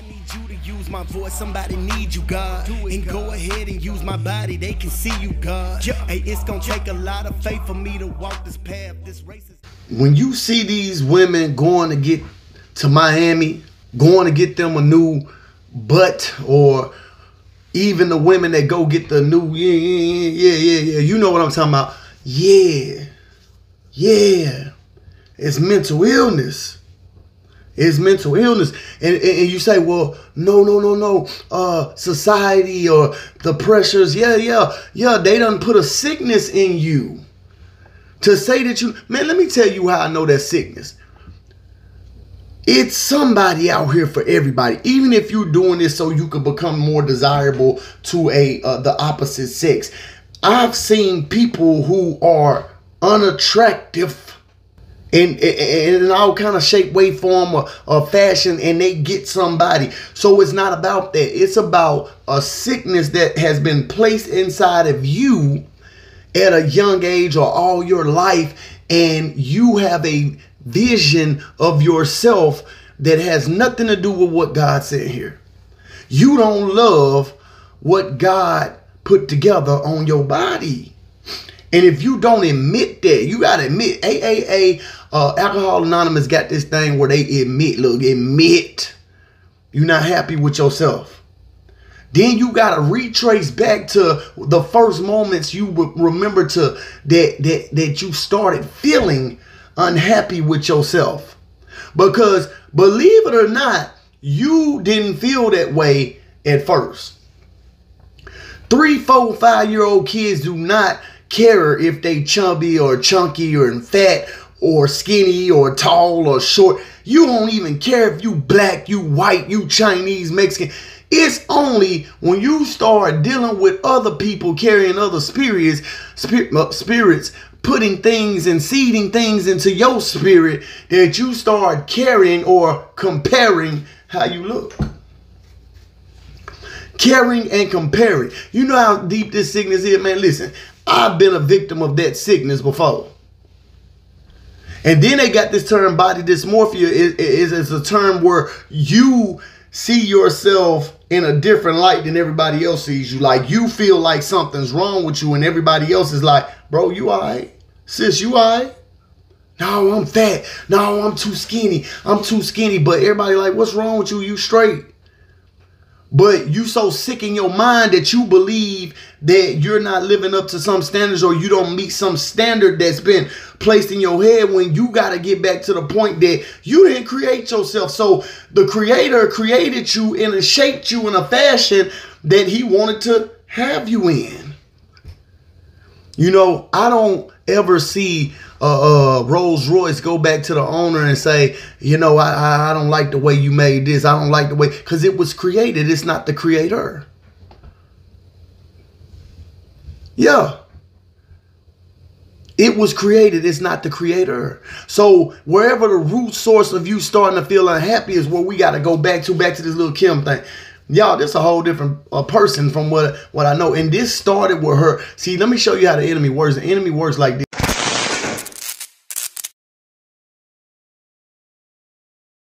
I need you to use my voice, somebody need you, God. And go ahead and use my body, they can see you, God. Hey, it's gonna take a lot of faith for me to walk this path. This race is... When you see these women going to get to Miami, going to get them a new butt, or even the women that go get the new, yeah, you know what I'm talking about. Yeah, it's mental illness. It's mental illness. And you say, well, no. Society or the pressures. Yeah. They done put a sickness in you. To say that you, man, let me tell you how I know that sickness. It's somebody out here for everybody. Even if you're doing this so you can become more desirable to the opposite sex. I've seen people who are unattractive in all kind of shape, way, form, or fashion, and they get somebody. So it's not about that. It's about a sickness that has been placed inside of you at a young age or all your life, and you have a vision of yourself that has nothing to do with what God said here. You don't love what God put together on your body. And if you don't admit that, you got to admit. Alcohol Anonymous got this thing where they admit, look, admit you're not happy with yourself. Then you got to retrace back to the first moments you remember that you started feeling unhappy with yourself. Because believe it or not, you didn't feel that way at first. 3, 4, 5-year-old kids do not care if they chubby or chunky or fat or skinny or tall or short. You don't even care if you black, you white, you Chinese, Mexican. It's only when you start dealing with other people carrying other spirits, putting things and seeding things into your spirit, that you start caring or comparing how you look. Caring and comparing. You know how deep this sickness is, man. Listen, I've been a victim of that sickness before. And then they got this term, body dysmorphia. Is a term where you see yourself in a different light than everybody else sees you. Like you feel like something's wrong with you and everybody else is like, bro, you all right? Sis, you all right? No, I'm fat. No, I'm too skinny. I'm too skinny. But everybody like, what's wrong with you? You straight. But you so sick in your mind that you believe that you're not living up to some standards, or you don't meet some standard that's been placed in your head, when you got to get back to the point that you didn't create yourself. So the Creator created you and shaped you in a fashion that He wanted to have you in. You know, I don't ever see Rolls Royce go back to the owner and say, you know, I don't like the way you made this. I don't like the way, because it was created. It's not the creator. Yeah. It was created. It's not the creator. So wherever the root source of you starting to feel unhappy is where we got to go back to this little Kim thing. Y'all, this is a whole different person from what I know. And this started with her. See, let me show you how the enemy works. The enemy works like this.